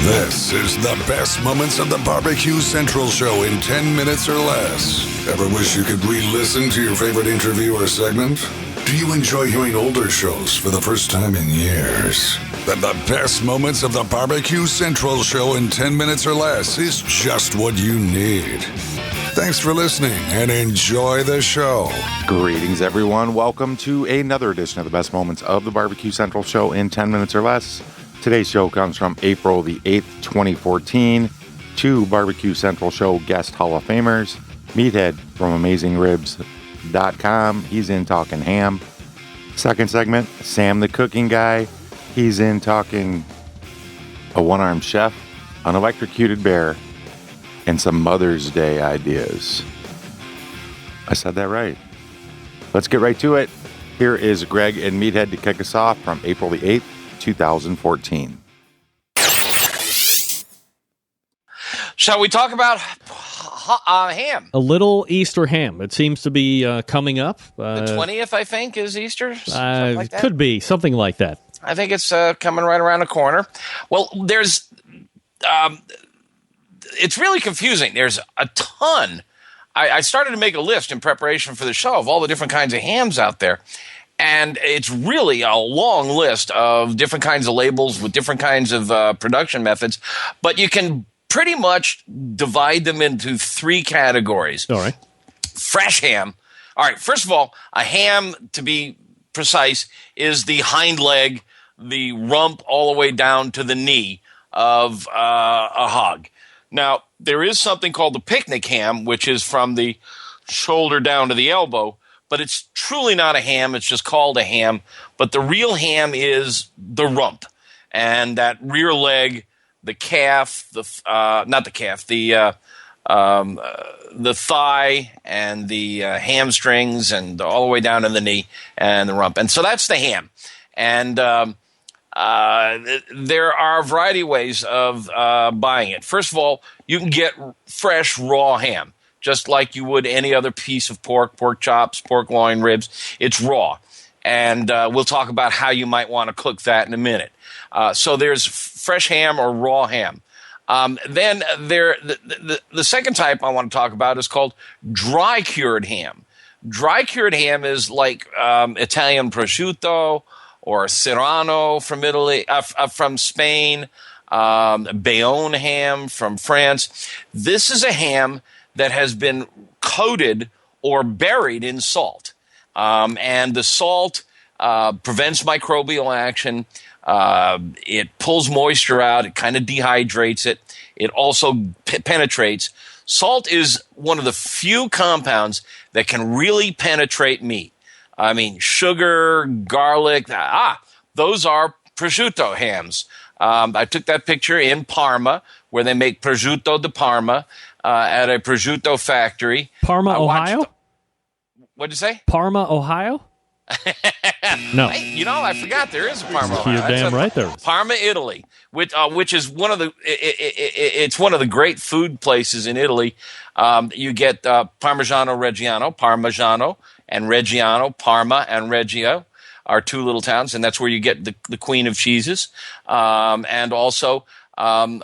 This is the best moments of the BBQ Central Show in 10 minutes or less. Ever wish you could re-listen to your favorite interview or segment? Do you enjoy hearing older shows for the first time in years? Then the best moments of the BBQ Central Show in 10 minutes or less is just what you need. Thanks for listening and enjoy the show. Greetings, everyone. Welcome to another edition of the best moments of the BBQ Central Show in 10 minutes or less. Today's show comes from April the 8th, 2014. Two BBQ Central Show guest Hall of Famers. Meathead from AmazingRibs.com. He's in talking ham. Second segment, Sam the cooking guy. He's in talking a one-armed chef, an electrocuted bear, and some Mother's Day ideas. I said that right. Let's get right to it. Here is Greg and Meathead to kick us off from April the 8th, 2014. Shall we talk about ham? A little Easter ham. It seems to be coming up. The 20th, I think, is Easter. Like that. Could be something like that. I think it's coming right around the corner. Well, there's it's really confusing. There's a ton. I started to make a list in preparation for the show of all the different kinds of hams out there. And it's really a long list of different kinds of labels with different kinds of production methods. But you can pretty much divide them into three categories. All right. Fresh ham. All right. First of all, a ham, to be precise, is the hind leg, the rump all the way down to the knee of a hog. Now, there is something called the picnic ham, which is from the shoulder down to the elbow. But it's truly not a ham. It's just called a ham. But the real ham is the rump. And that rear leg, the calf, the thigh and the hamstrings and all the way down to the knee and the rump. And so that's the ham. And there are a variety of ways of buying it. First of all, you can get fresh raw ham, just like you would any other piece of pork, pork chops, pork loin, ribs. It's raw. And we'll talk about how you might want to cook that in a minute. So there's fresh ham or raw ham. Then the second type I want to talk about is called dry cured ham. Dry cured ham is like Italian prosciutto or Serrano from Italy, from Spain, Bayonne ham from France. This is a ham that has been coated or buried in salt. And the salt prevents microbial action. It pulls moisture out. It kind of dehydrates it. It also penetrates. Salt is one of the few compounds that can really penetrate meat. I mean, sugar, garlic, those are prosciutto hams. I took that picture in Parma, where they make prosciutto di Parma at a prosciutto factory. Parma, Ohio? What'd you say? Parma, Ohio? No. I forgot there is a Parma, Ohio. You're damn right there is. Parma, Italy, which is one of the it's one of the great food places in Italy. You get Parmigiano Reggiano, and Reggiano, Parma and Reggio are two little towns, and that's where you get the queen of cheeses. And also from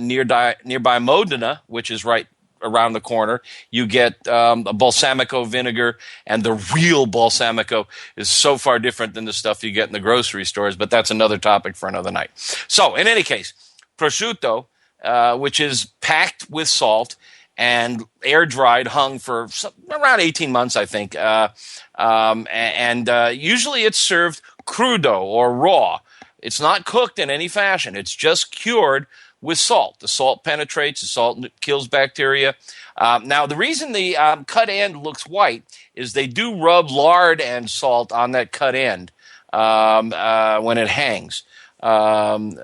nearby Modena, which is right around the corner, you get a balsamico vinegar, and the real balsamico is so far different than the stuff you get in the grocery stores, but that's another topic for another night. So, in any case, prosciutto, which is packed with salt and air-dried, hung for around 18 months, I think, and usually it's served crudo or raw. It's not cooked in any fashion. It's just cured with salt. The salt penetrates. The salt kills bacteria. Now, the reason the cut end looks white is they do rub lard and salt on that cut end when it hangs. And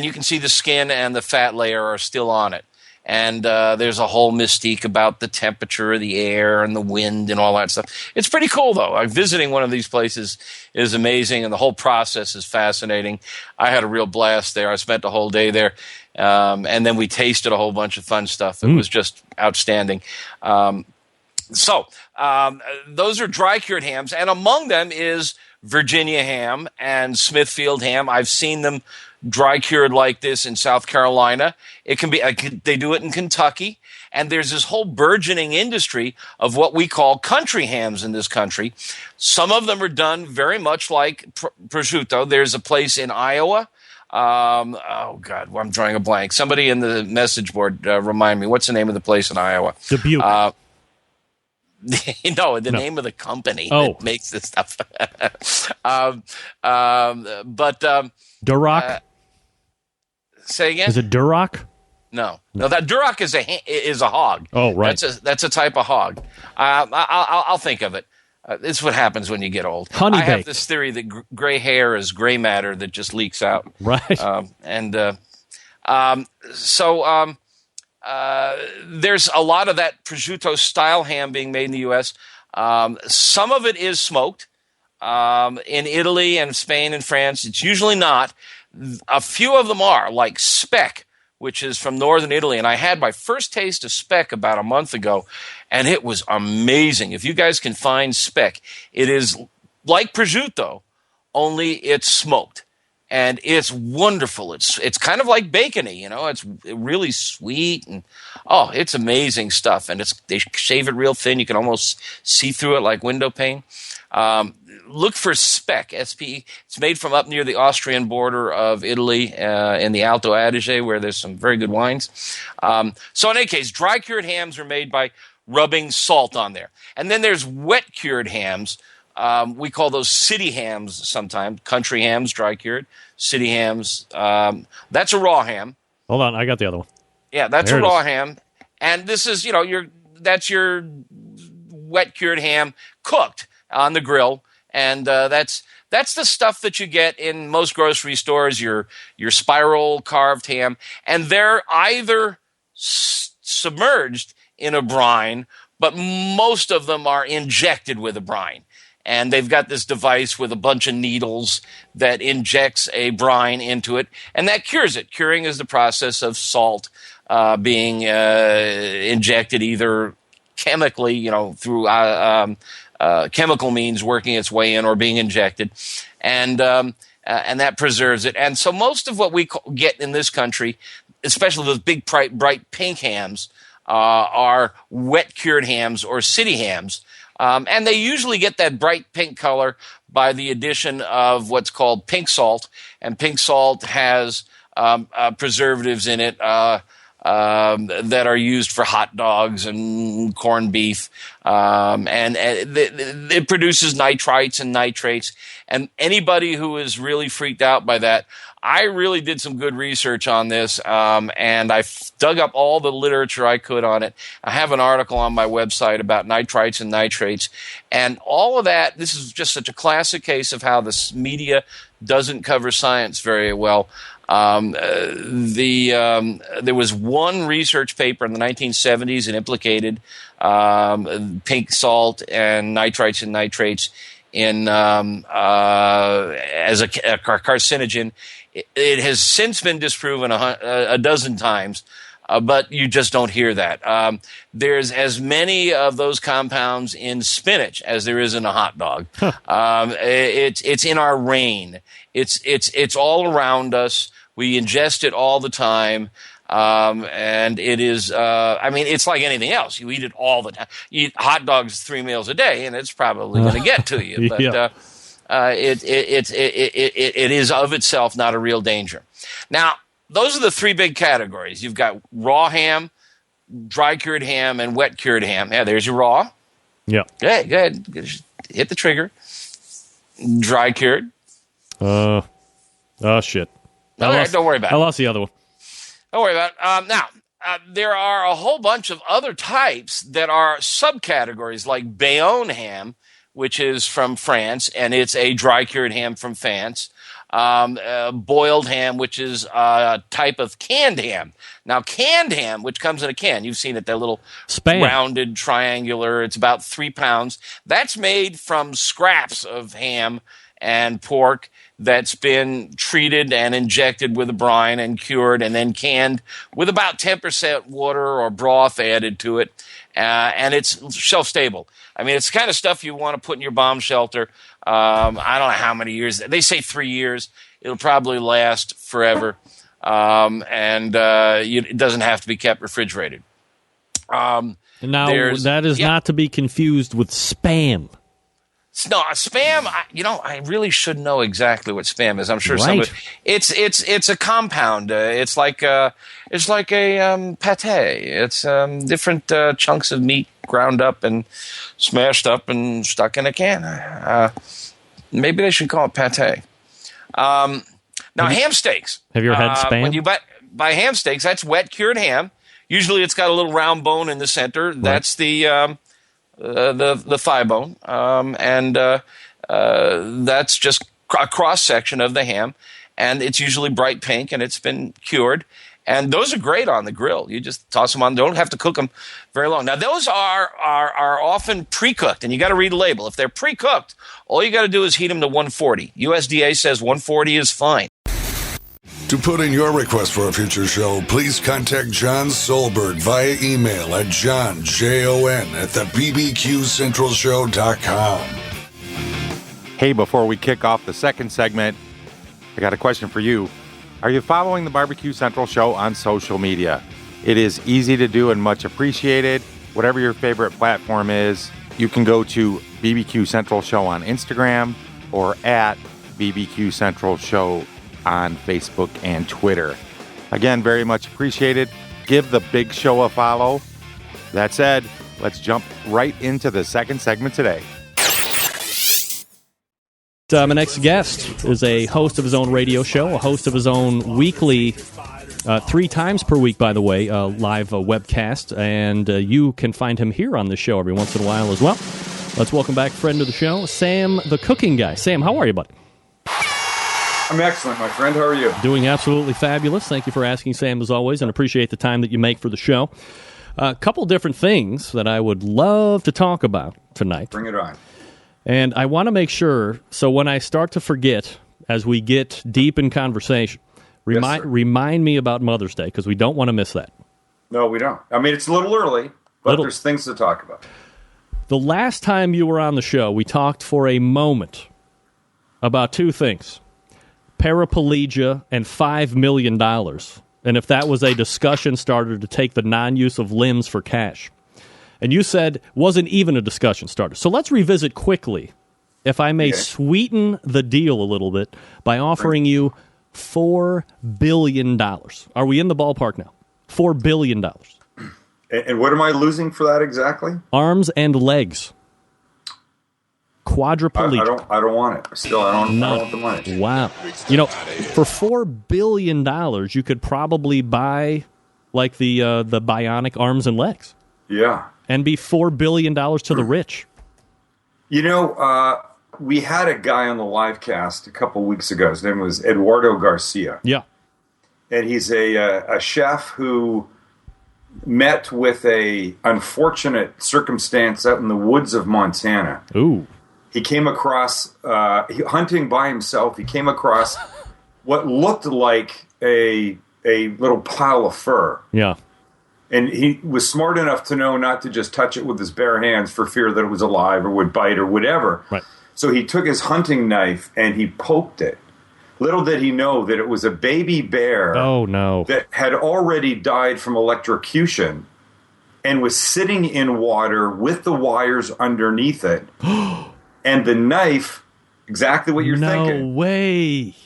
you can see the skin and the fat layer are still on it. And there's a whole mystique about the temperature of the air and the wind and all that stuff. It's pretty cool, though. Visiting one of these places is amazing, and the whole process is fascinating. I had a real blast there. I spent the whole day there, and then we tasted a whole bunch of fun stuff. It was just outstanding. So those are dry-cured hams, and among them is Virginia ham and Smithfield ham. I've seen them dry cured like this in South Carolina. It can be, they do it in Kentucky. And there's this whole burgeoning industry of what we call country hams in this country. Some of them are done very much like prosciutto. There's a place in Iowa. Oh God, I'm drawing a blank. Somebody in the message board, remind me, what's the name of the place in Iowa? Dubuque. No, the name of the company that makes this stuff. Duroc? Say again? Is it Duroc? No, that Duroc is a hog. Oh, right. That's a type of hog. I'll think of it. This is what happens when you get old. Honey I have baked. this theory that gray hair is gray matter that just leaks out. Right. There's a lot of that prosciutto style ham being made in the U.S. Some of it is smoked. In Italy and Spain and France, it's usually not. A few of them are, like Speck, which is from northern Italy. And I had my first taste of Speck about a month ago, and it was amazing. If you guys can find Speck, it is like prosciutto, only it's smoked. And it's wonderful. It's kind of like bacony, you know. It's really sweet, and it's amazing stuff. And they shave it real thin. You can almost see through it like window pane. Look for Speck, S-P-E. It's made from up near the Austrian border of Italy in the Alto Adige, where there's some very good wines. So in any case, dry-cured hams are made by rubbing salt on there. And then there's wet-cured hams. We call those city hams sometimes. Country hams, dry-cured. City hams. That's a raw ham. Hold on, I got the other one. Yeah, that's a raw ham. And this is, that's your wet-cured ham cooked on the grill. And that's the stuff that you get in most grocery stores, your spiral carved ham. And they're either submerged in a brine, but most of them are injected with a brine. And they've got this device with a bunch of needles that injects a brine into it, and that cures it. Curing is the process of salt being injected either chemically, through chemical means working its way in, or being injected, and that preserves it. And so most of what we get in this country, especially those big bright pink hams, are wet cured hams or city hams. And they usually get that bright pink color by the addition of what's called pink salt. And pink salt has preservatives in it that are used for hot dogs and corned beef. And it produces nitrites and nitrates. And anybody who is really freaked out by that, I really did some good research on this, and I dug up all the literature I could on it. I have an article on my website about nitrites and nitrates, and all of that. This is just such a classic case of how the media doesn't cover science very well. There was one research paper in the 1970s that implicated pink salt and nitrites and nitrates in as a carcinogen. It has since been disproven a dozen times, but you just don't hear that. There's as many of those compounds in spinach as there is in a hot dog. It's in our rain. It's all around us. We ingest it all the time. And it is, it's like anything else. You eat it all the time. You eat hot dogs 3 meals a day, and it's probably going to get to you. But Yeah. it is of itself not a real danger. Now, those are the three big categories. You've got raw ham, dry cured ham, and wet cured ham. Yeah, there's your raw. Yeah. Go ahead. Hit the trigger. Dry cured. Oh, shit. All right, don't worry about it. I lost the other one. Don't worry about it. Now, there are a whole bunch of other types that are subcategories, like Bayonne ham, which is from France, and it's a dry-cured ham from France. Boiled ham, which is a type of canned ham. Now, canned ham, which comes in a can, you've seen it, that little Spam. rounded triangular, it's about 3 pounds. That's made from scraps of ham and pork that's been treated and injected with a brine and cured and then canned with about 10% water or broth added to it. And it's shelf stable. I mean, it's the kind of stuff you want to put in your bomb shelter. I don't know how many years. They say 3 years. It'll probably last forever. It doesn't have to be kept refrigerated. Now, that is not to be confused with Spam. No, Spam. I really should know exactly what Spam is. I'm sure somebody. It's a compound. It's like a pate. It's different chunks of meat ground up and smashed up and stuck in a can. Maybe they should call it pate. Now, ham steaks. Have you ever had Spam? When you buy ham steaks, that's wet cured ham. Usually, it's got a little round bone in the center. Right. That's the thigh bone, that's just a cross section of the ham, and it's usually bright pink, and it's been cured. And those are great on the grill. You just toss them on. Don't have to cook them very long. Now, those are often pre-cooked, and you got to read the label. If they're pre-cooked, all you got to do is heat them to 140. USDA says 140 is fine. To put in your request for a future show, please contact John Solberg via email at johnjon@bbqcentralshow.com. Hey, before we kick off the second segment, I got a question for you. Are you following the Barbecue Central Show on social media? It is easy to do and much appreciated. Whatever your favorite platform is, you can go to BBQ Central Show on Instagram or at BBQ Central Show on Facebook and Twitter. Again, very much appreciated. Give the big show a follow. That said, let's jump right into the second segment today. My next guest is a host of his own radio show, a host of his own weekly, 3 times per week, by the way, live webcast, and you can find him here on the show every once in a while as well. Let's welcome back friend of the show, Sam the Cooking Guy. Sam, how are you, buddy? I'm excellent, my friend. How are you? Doing absolutely fabulous. Thank you for asking, Sam, as always, and appreciate the time that you make for the show. A couple different things that I would love to talk about tonight. Bring it on. And I want to make sure, so when I start to forget, as we get deep in conversation, remind me about Mother's Day, because we don't want to miss that. No, we don't. I mean, it's a little early, but there's things to talk about. The last time you were on the show, we talked for a moment about 2 things. Paraplegia and $5 million, and if that was a discussion starter to take the non-use of limbs for cash. And you said wasn't even a discussion starter. So let's revisit quickly, if I may sweeten the deal a little bit, by offering you $4 billion. Are we in the ballpark now? $4 billion. And what am I losing for that exactly? Arms and legs. Quadriplegic. I don't want it. Still, I don't want the money. Wow. For $4 billion, you could probably buy like the bionic arms and legs. Yeah. And be $4 billion to the rich. We had a guy on the live cast a couple weeks ago. His name was Eduardo Garcia. Yeah. And he's a chef who met with a unfortunate circumstance out in the woods of Montana. Ooh. He came across, hunting by himself, he came across what looked like a little pile of fur. Yeah. And he was smart enough to know not to just touch it with his bare hands for fear that it was alive or would bite or whatever. Right. So he took his hunting knife and he poked it. Little did he know that it was a baby bear that had already died from electrocution and was sitting in water with the wires underneath it. And the knife, exactly what you're thinking. No way.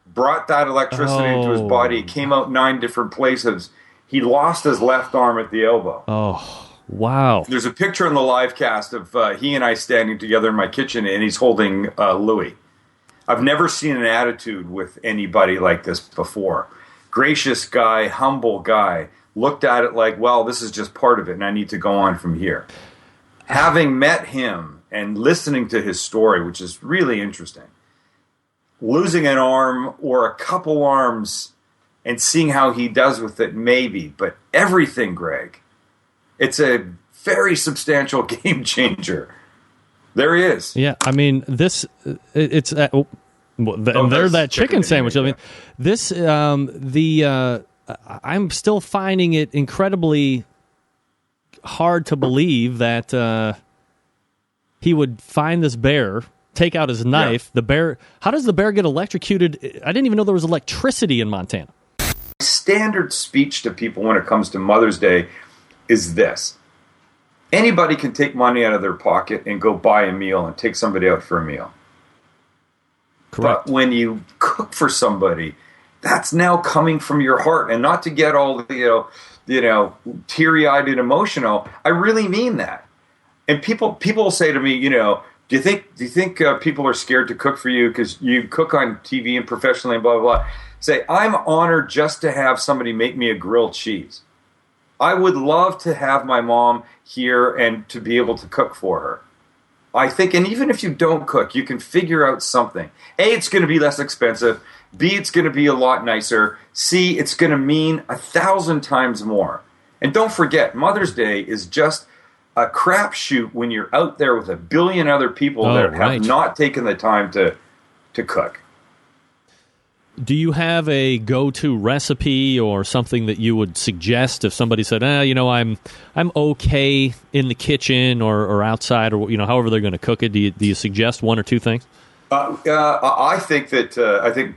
Brought that electricity into his body. It came out 9 different places. He lost his left arm at the elbow. Oh, wow. There's a picture in the live cast of he and I standing together in my kitchen, and he's holding Louis. I've never seen an attitude with anybody like this before. Gracious guy, humble guy. Looked at it like, well, this is just part of it, and I need to go on from here. Having met him and listening to his story, which is really interesting, losing an arm or a couple arms and seeing how he does with it, maybe. But everything, Greg, it's a very substantial game changer. There he is. Yeah, I mean, there's that chicken sandwich. I mean, this, I'm still finding it incredibly hard to believe that he would find this bear, take out his knife. The bear. How does the bear get electrocuted? I didn't even know there was electricity in Montana. Standard speech to people when it comes to Mother's Day is this. Anybody can take money out of their pocket and go buy a meal and take somebody out for a meal. Correct. But when you cook for somebody, that's now coming from your heart. And not to get all teary-eyed and emotional, I really mean that. And people will say to me, do you think people are scared to cook for you because you cook on TV and professionally and blah, blah, blah? Say, I'm honored just to have somebody make me a grilled cheese. I would love to have my mom here and to be able to cook for her. I think, and even if you don't cook, you can figure out something. A, it's going to be less expensive. B, it's going to be a lot nicer. C, it's going to mean 1,000 times more. And don't forget, Mother's Day is just a crapshoot when you're out there with a billion other people that have not taken the time to cook. Do you have a go-to recipe or something that you would suggest if somebody said, I'm okay in the kitchen or outside or however they're going to cook it? Do you suggest one or two things? I think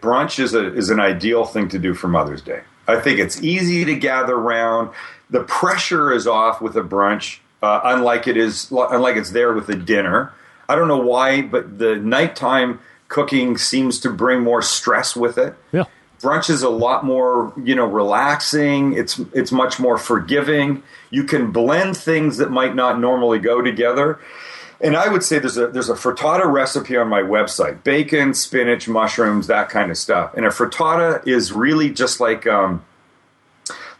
brunch is an ideal thing to do for Mother's Day. I think it's easy to gather around. The pressure is off with a brunch, unlike it's there with a dinner. I don't know why, but the nighttime cooking seems to bring more stress with it. Yeah. Brunch is a lot more, relaxing. It's much more forgiving. You can blend things that might not normally go together. And I would say there's a frittata recipe on my website: bacon, spinach, mushrooms, that kind of stuff. And a frittata is really just like a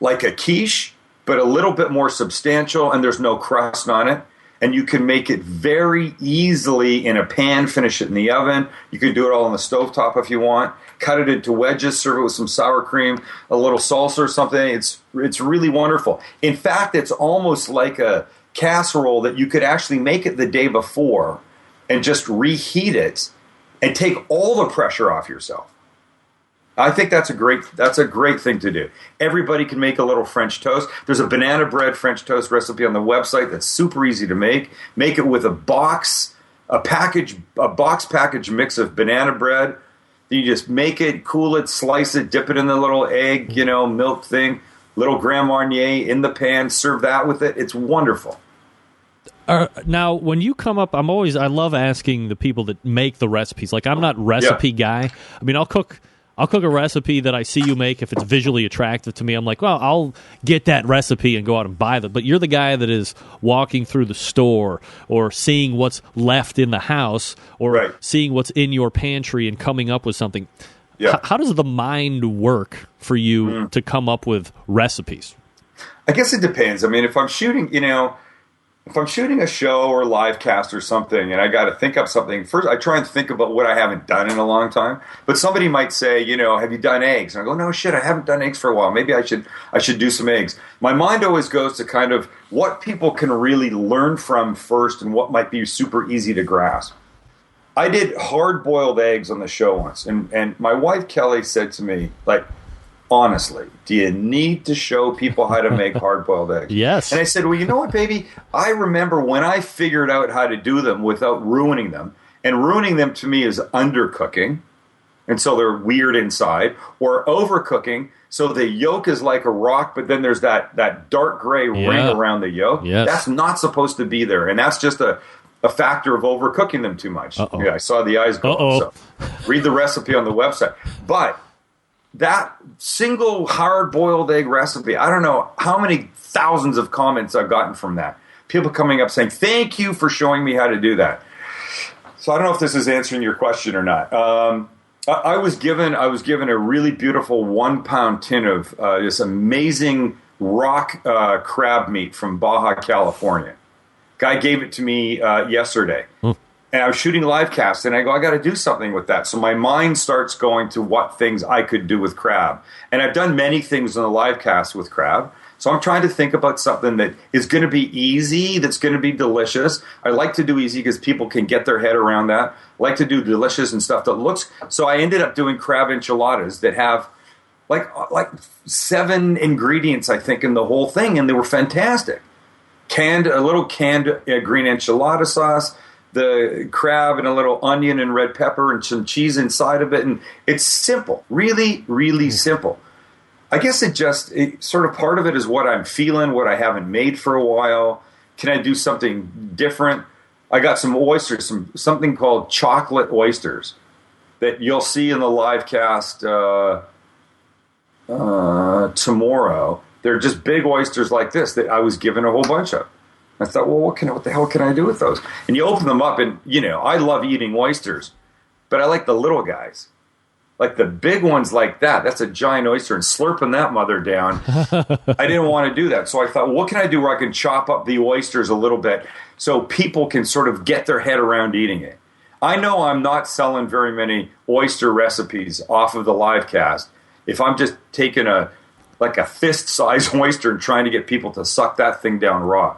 quiche, but a little bit more substantial, and there's no crust on it. And you can make it very easily in a pan, finish it in the oven. You can do it all on the stovetop if you want. Cut it into wedges, serve it with some sour cream, a little salsa or something. It's really wonderful. In fact, it's almost like a casserole that you could actually make it the day before and just reheat it and take all the pressure off yourself. I think that's a great thing to do. Everybody can make a little French toast. There's a banana bread French toast recipe on the website that's super easy to make. Make it with a box package mix of banana bread. Then you just make it, cool it, slice it, dip it in the little egg, milk thing, little Grand Marnier in the pan, serve that with it. It's wonderful. Now, when you come up, I love asking the people that make the recipes. Like, I'm not recipe guy. I mean, I'll cook a recipe that I see you make if it's visually attractive to me. I'm like, well, I'll get that recipe and go out and buy them. But you're the guy that is walking through the store or seeing what's left in the house or seeing what's in your pantry and coming up with something. Yeah. How does the mind work for you to come up with recipes? I guess it depends. I mean, if I'm shooting a show or live cast or something and I got to think up something, first I try and think about what I haven't done in a long time. But somebody might say, have you done eggs? And I go, no, shit, I haven't done eggs for a while. Maybe I should do some eggs. My mind always goes to kind of what people can really learn from first and what might be super easy to grasp. I did hard-boiled eggs on the show once, and my wife Kelly said to me, like, honestly, do you need to show people how to make hard-boiled eggs? Yes. And I said, well, you know what, baby? I remember when I figured out how to do them without ruining them. And ruining them to me is undercooking, and so they're weird inside, or overcooking, so the yolk is like a rock, but then there's that dark gray ring around the yolk. Yes. That's not supposed to be there, and that's just a factor of overcooking them too much. Uh-oh. Yeah, I saw the eyes go up, so read the recipe on the website. But that single hard-boiled egg recipe, I don't know how many thousands of comments I've gotten from that. People coming up saying, thank you for showing me how to do that. So I don't know if this is answering your question or not. I was given a really beautiful 1-pound tin of this amazing rock crab meat from Baja, California. Guy gave it to me yesterday. And I was shooting live cast, and I go, I got to do something with that. So my mind starts going to what things I could do with crab. And I've done many things in the live cast with crab. So I'm trying to think about something that is going to be easy, that's going to be delicious. I like to do easy because people can get their head around that. I like to do delicious and stuff that looks. So I ended up doing crab enchiladas that have like 7 ingredients, I think, in the whole thing, and they were fantastic. A little canned green enchilada sauce, the crab and a little onion and red pepper and some cheese inside of it. And it's simple, really, really simple. I guess it sort of part of it is what I'm feeling, what I haven't made for a while. Can I do something different? I got some oysters, something called chocolate oysters that you'll see in the live cast tomorrow. They're just big oysters like this that I was given a whole bunch of. I thought, well, what the hell can I do with those? And you open them up, and I love eating oysters, but I like the little guys. Like the big ones like that. That's a giant oyster, and slurping that mother down. I didn't want to do that. So I thought, what can I do where I can chop up the oysters a little bit so people can sort of get their head around eating it? I know I'm not selling very many oyster recipes off of the live cast if I'm just taking a fist-sized oyster and trying to get people to suck that thing down raw.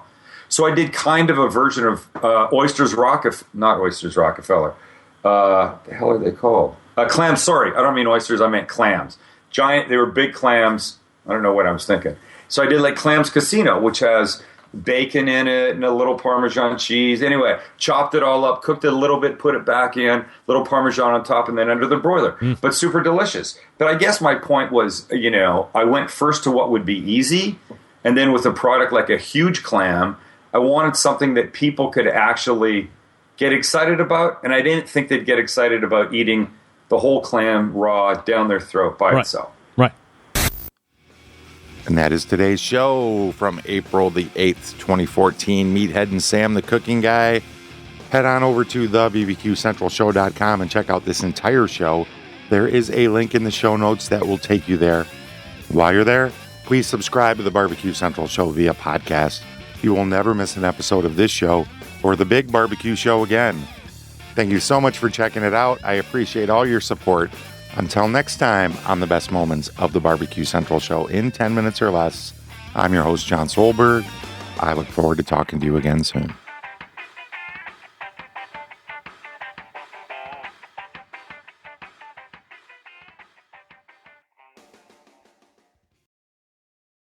So I did kind of a version of not Oysters Rockefeller. The hell are they called? Clams, sorry. I don't mean oysters, I meant clams. They were big clams. I don't know what I was thinking. So I did like Clams Casino, which has bacon in it and a little Parmesan cheese. Anyway, chopped it all up, cooked it a little bit, put it back in, little Parmesan on top, and then under the broiler. But super delicious. But I guess my point was, I went first to what would be easy, and then with a product like a huge clam, I wanted something that people could actually get excited about, and I didn't think they'd get excited about eating the whole clam raw down their throat by itself. Right. And that is today's show from April the 8th, 2014. Meathead and Sam, the cooking guy. Head on over to the BBQCentralShow.com and check out this entire show. There is a link in the show notes that will take you there. While you're there, please subscribe to the Barbecue Central Show via podcast. You will never miss an episode of this show or the Big Barbecue Show again. Thank you so much for checking it out. I appreciate all your support. Until next time on the best moments of the Barbecue Central Show in 10 minutes or less, I'm your host, John Solberg. I look forward to talking to you again soon.